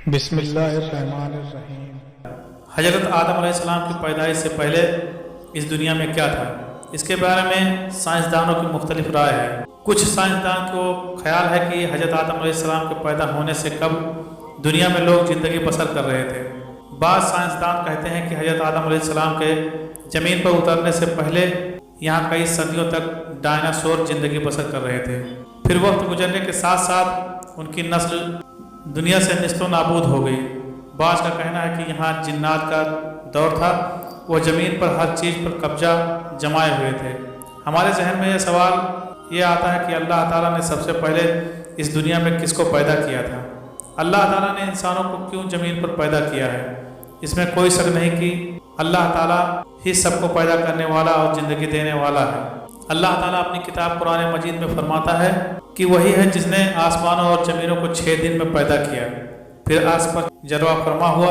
بسم اللہ الرحمن الرحیم۔ حضرت آدم علیہ السلام کی پیدائش سے پہلے اس دنیا میں کیا تھا، اس کے بارے میں سائنسدانوں کی مختلف رائے ہے۔ کچھ سائنسدان کو خیال ہے کہ حضرت آدم علیہ السلام کے پیدا ہونے سے قبل دنیا میں لوگ زندگی بسر کر رہے تھے۔ بعض سائنسدان کہتے ہیں کہ حضرت آدم علیہ السلام کے زمین پر اترنے سے پہلے یہاں کئی صدیوں تک ڈائناسور زندگی بسر کر رہے تھے۔ پھر وقت گزرنے کے ساتھ ساتھ ان کی نسل دنیا سے نیست و نابود ہو گئی۔ بعض کا کہنا ہے کہ یہاں جنات کا دور تھا، وہ زمین پر ہر چیز پر قبضہ جمائے ہوئے تھے۔ ہمارے ذہن میں یہ سوال یہ آتا ہے کہ اللہ تعالیٰ نے سب سے پہلے اس دنیا میں کس کو پیدا کیا تھا؟ اللہ تعالیٰ نے انسانوں کو کیوں زمین پر پیدا کیا ہے؟ اس میں کوئی شک نہیں کہ اللہ تعالیٰ ہی سب کو پیدا کرنے والا اور زندگی دینے والا ہے۔ اللہ تعالیٰ اپنی کتاب قرآن مجید میں فرماتا ہے کہ وہی ہے جس نے آسمانوں اور زمینوں کو 6 دن میں پیدا کیا، پھر عرش پر جلوہ فرما ہوا۔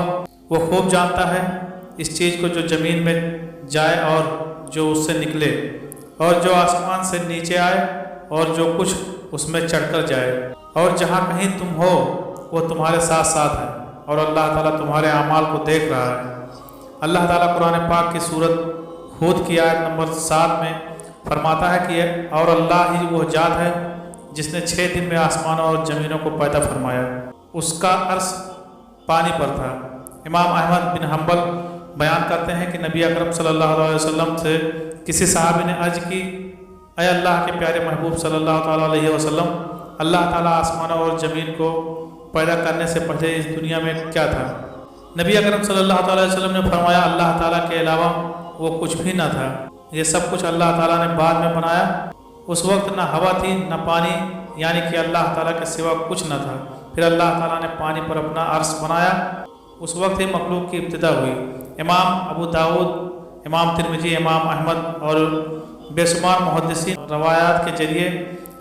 وہ خوب جانتا ہے اس چیز کو جو زمین میں جائے اور جو اس سے نکلے، اور جو آسمان سے نیچے آئے اور جو کچھ اس میں چڑھ کر جائے، اور جہاں کہیں تم ہو وہ تمہارے ساتھ ساتھ ہے، اور اللہ تعالیٰ تمہارے اعمال کو دیکھ رہا ہے۔ اللہ تعالیٰ قرآن پاک کی سورت ہود کی آیت نمبر 7 میں فرماتا ہے کہ اور اللہ ہی وہ ذات ہے جس نے 6 دن میں آسمانوں اور زمینوں کو پیدا فرمایا۔ اس کا عرش پانی پر تھا۔ امام احمد بن حنبل بیان کرتے ہیں کہ نبی اکرم صلی اللہ علیہ وسلم سے کسی صحابی نے عرض کی، اے اللہ کے پیارے محبوب صلی اللہ تعالیٰ علیہ وسلم، اللہ تعالیٰ آسمانوں اور زمین کو پیدا کرنے سے پہلے اس دنیا میں کیا تھا؟ نبی اکرم صلی اللہ تعالیٰ علیہ وسلم نے فرمایا، اللہ تعالیٰ کے علاوہ وہ کچھ بھی نہ تھا، یہ سب کچھ اللہ تعالیٰ نے بعد میں بنایا۔ اس وقت نہ ہوا تھی نہ پانی، یعنی کہ اللہ تعالیٰ کے سوا کچھ نہ تھا۔ پھر اللہ تعالیٰ نے پانی پر اپنا عرش بنایا، اس وقت ہی مخلوق کی ابتدا ہوئی۔ امام ابو داؤد، امام ترمذی، امام احمد اور بے شمار محدثین روایات کے ذریعے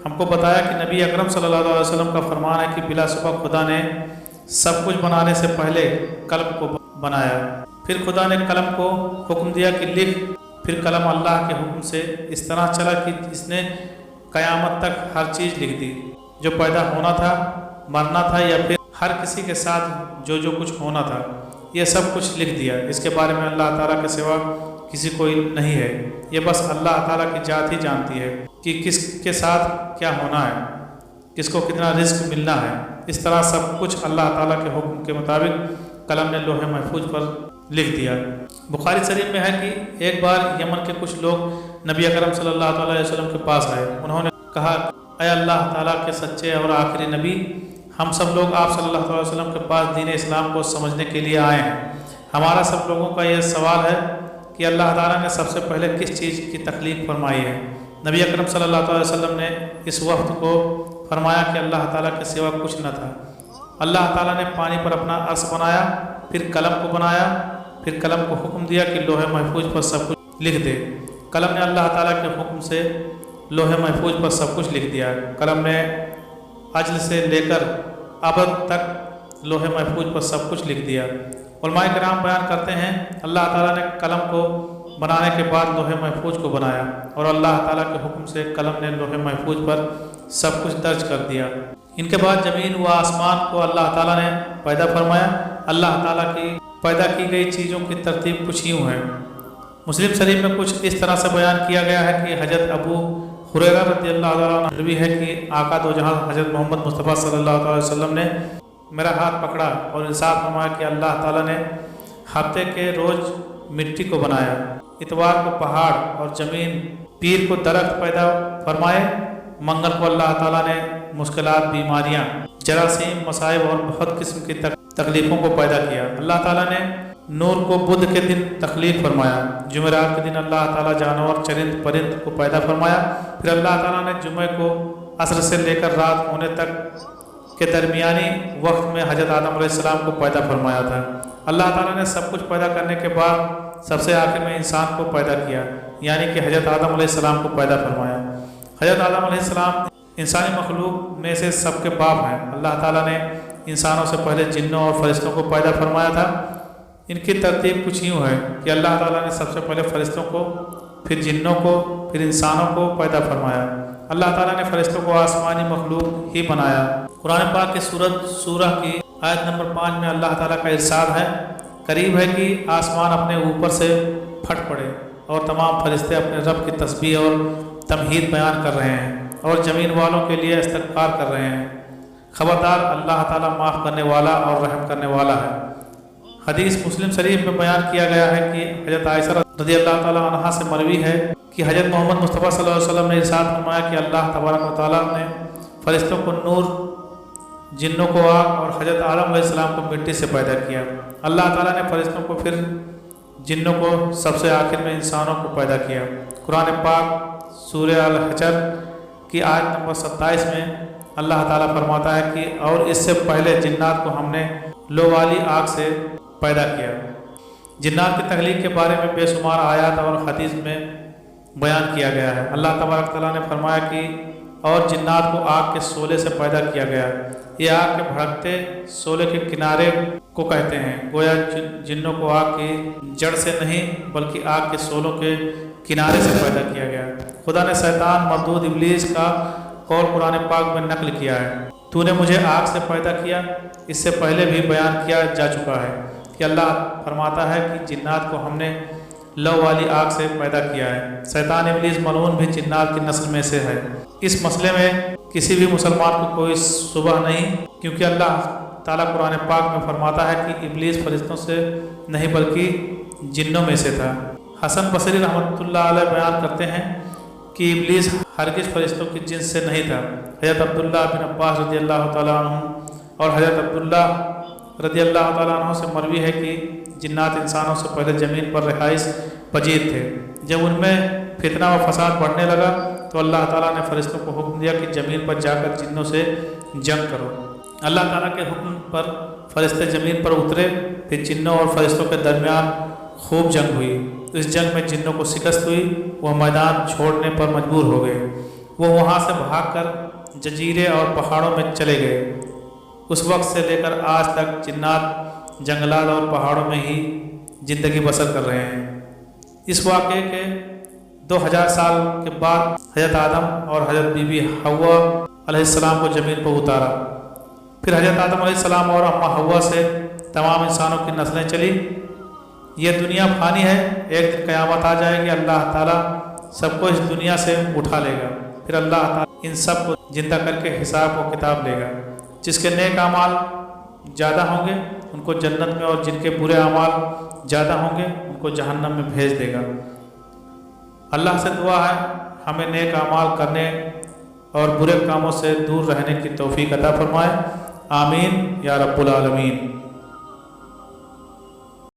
ہم کو بتایا کہ نبی اکرم صلی اللہ علیہ وسلم کا فرمان ہے کہ بلا شبہ خدا نے سب کچھ بنانے سے پہلے قلم کو بنایا، پھر خدا نے قلم کو حکم دیا کہ لکھ، پھر قلم اللہ کے حکم سے اس طرح چلا کہ اس نے قیامت تک ہر چیز لکھ دی، جو پیدا ہونا تھا، مرنا تھا، یا پھر ہر کسی کے ساتھ جو کچھ ہونا تھا، یہ سب کچھ لکھ دیا۔ اس کے بارے میں اللہ تعالیٰ کے سوا کسی کو علم نہیں ہے، یہ بس اللہ تعالیٰ کی ذات ہی جانتی ہے کہ کس کے ساتھ کیا ہونا ہے، کس کو کتنا رزق ملنا ہے۔ اس طرح سب کچھ اللہ تعالیٰ کے حکم کے مطابق قلم نے لوح محفوظ پر لکھ دیا۔ بخاری شریف میں ہے کہ ایک بار یمن کے کچھ لوگ نبی اکرم صلی اللہ تعالیٰ علیہ وسلم کے پاس آئے۔ انہوں نے کہا، اے اللہ تعالیٰ کے سچے اور آخری نبی، ہم سب لوگ آپ صلی اللہ علیہ وسلم کے پاس دین اسلام کو سمجھنے کے لیے آئے ہیں۔ ہمارا سب لوگوں کا یہ سوال ہے کہ اللہ تعالیٰ نے سب سے پہلے کس چیز کی تخلیق فرمائی ہے؟ نبی اکرم صلی اللہ علیہ وسلم نے اس وقت کو فرمایا کہ اللہ تعالیٰ کے سوا کچھ نہ تھا۔ اللہ تعالیٰ نے پانی پر اپنا عرش بنایا، پھر قلم کو بنایا، پھر قلم کو حکم دیا کہ لوح محفوظ پر سب کچھ لکھ دے۔ قلم نے اللہ تعالیٰ کے حکم سے لوح محفوظ پر سب کچھ لکھ دیا۔ قلم نے اجل سے لے کر ابد تک لوح محفوظ پر سب کچھ لکھ دیا۔ علماء کرام بیان کرتے ہیں، اللہ تعالیٰ نے قلم کو بنانے کے بعد لوح محفوظ کو بنایا، اور اللہ تعالیٰ کے حکم سے قلم نے لوح محفوظ پر سب کچھ درج کر دیا۔ ان کے بعد زمین و آسمان کو اللہ تعالیٰ نے پیدا فرمایا۔ اللہ تعالیٰ کی پیدا کی گئی چیزوں کی ترتیب کچھ یوں ہے۔ مسلم شریف میں کچھ اس طرح سے بیان کیا گیا ہے کہ حضرت ابو ہریرہ رضی اللہ عنہ مروی ہے کہ آقا دو جہاں حضرت محمد مصطفیٰ صلی اللہ علیہ وسلم نے میرا ہاتھ پکڑا اور ارشاد فرمایا کہ اللہ تعالیٰ نے ہفتے کے روز مٹی کو بنایا، اتوار کو پہاڑ اور زمین، پیر کو درخت پیدا فرمائے، منگل کو اللہ تعالیٰ نے مشکلات، بیماریاں، جراثیم، مصائب اور بہت قسم کی تکلیفوں کو پیدا کیا۔ اللہ تعالیٰ نے نور کو بدھ کے دن تخلیق فرمایا، جمعرات کے دن اللہ تعالیٰ جانور، چرند پرند کو پیدا فرمایا، پھر اللہ تعالیٰ نے جمعہ کو عصر سے لے کر رات ہونے تک کے درمیانی وقت میں حضرت آدم علیہ السلام کو پیدا فرمایا تھا۔ اللہ تعالیٰ نے سب کچھ پیدا کرنے کے بعد سب سے آخر میں انسان کو پیدا کیا، یعنی کہ حضرت آدم علیہ السلام کو پیدا فرمایا۔ حضرت آدم علیہ السلام انسانی مخلوق میں سے سب کے باپ ہیں۔ اللہ تعالیٰ نے انسانوں سے پہلے جنوں اور فرشتوں کو پیدا فرمایا تھا۔ ان کی ترتیب کچھ یوں ہے کہ اللہ تعالیٰ نے سب سے پہلے فرشتوں کو، پھر جنوں کو، پھر انسانوں کو پیدا فرمایا۔ اللہ تعالیٰ نے فرشتوں کو آسمانی مخلوق ہی بنایا۔ قرآن پاک کی سورہ کی آیت نمبر 5 میں اللہ تعالیٰ کا ارشاد ہے، قریب ہے کہ آسمان اپنے اوپر سے پھٹ پڑے اور تمام فرشتے اپنے رب کی تسبیح اور تمہید بیان کر رہے ہیں اور زمین والوں کے لیے استغفار کر رہے ہیں۔ خبردار اللہ تعالیٰ معاف کرنے والا اور رحم کرنے والا ہے۔ حدیث مسلم شریف میں بیان کیا گیا ہے کہ حضرت عائشہ رضی اللہ تعالیٰ عنہا سے مروی ہے کہ حضرت محمد مصطفیٰ صلی اللہ علیہ وسلم نے ارشاد فرمایا کہ اللہ تبارک و تعالیٰ نے فرشتوں کو نور، جنوں کو آگ اور حضرت آدم علیہ السلام کو مٹی سے پیدا کیا۔ اللہ تعالیٰ نے فرشتوں کو پھر جنوں کو سب سے آخر میں انسانوں کو پیدا کیا۔ قرآن پاک سورہ الحجر کی آیت نمبر 27 میں اللہ تعالیٰ فرماتا ہے کہ اور اس سے پہلے جنات کو ہم نے لو والی آگ سے پیدا کیا۔ جنات کی تخلیق کے بارے میں بے شمار آیات اور حدیث میں بیان کیا گیا ہے۔ اللہ تبارک تعالیٰ نے فرمایا کہ اور جنات کو آگ کے شعلے سے پیدا کیا گیا۔ یہ آگ کے بھڑکتے شعلے کے کنارے کو کہتے ہیں۔ گویا جنوں کو آگ کی جڑ سے نہیں بلکہ آگ کے شعلوں کے کنارے سے پیدا کیا گیا۔ خدا نے شیطان مردود ابلیس کا قول قرآن پاک میں نقل کیا ہے، تو نے مجھے آگ سے پیدا کیا۔ اس سے پہلے بھی بیان کیا جا چکا ہے کہ اللہ فرماتا ہے کہ جنات کو ہم نے لو والی آگ سے پیدا کیا ہے۔ شیطان ابلیس ملعون بھی جنات کی نسل میں سے ہے۔ اس مسئلے میں کسی بھی مسلمان کو کوئی شبہ نہیں، کیونکہ اللہ تعالیٰ قرآن پاک میں فرماتا ہے کہ ابلیس فرشتوں سے نہیں بلکہ جنوں میں سے تھا۔ حسن بصری رحمۃ اللہ علیہ بیان کرتے ہیں کہ ابلیس ہرگز فرشتوں کی جنس سے نہیں تھا۔ حضرت عبداللہ بن عباس رضی اللہ تعالیٰ عنہ اور حضرت عبداللہ رضی اللہ تعالیٰ عنہ سے مروی ہے کہ جنات انسانوں سے پہلے زمین پر رہائش پذیر تھے۔ جب ان میں فتنہ و فساد بڑھنے لگا تو اللہ تعالیٰ نے فرشتوں کو حکم دیا کہ زمین پر جا کر جنوں سے جنگ کرو۔ اللہ تعالیٰ کے حکم پر فرشتے زمین پر اترے، پھر جنوں اور فرشتوں کے درمیان خوب جنگ ہوئی۔ اس جنگ میں جنوں کو شکست ہوئی، وہ میدان چھوڑنے پر مجبور ہو گئے۔ وہ وہاں سے بھاگ کر جزیرے اور پہاڑوں میں چلے گئے۔ اس وقت سے لے کر آج تک جنات جنگلات اور پہاڑوں میں ہی زندگی بسر کر رہے ہیں۔ اس واقعے کے 2000 سال کے بعد حضرت آدم اور حضرت بی بی حوا علیہ السلام کو زمین پر اتارا۔ پھر حضرت آدم علیہ السلام اور اماں حوا سے تمام انسانوں کی نسلیں چلی۔ یہ دنیا فانی ہے، ایک دن قیامت آ جائے گی، اللہ تعالیٰ سب کو اس دنیا سے اٹھا لے گا، پھر اللہ تعالیٰ ان سب کو زندہ کر کے حساب و کتاب لے گا۔ جس کے نیک اعمال زیادہ ہوں گے ان کو جنت میں، اور جن کے برے اعمال زیادہ ہوں گے ان کو جہنم میں بھیج دے گا۔ اللہ سے دعا ہے ہمیں نیک اعمال کرنے اور برے کاموں سے دور رہنے کی توفیق عطا فرمائے۔ آمین یا رب العالمین۔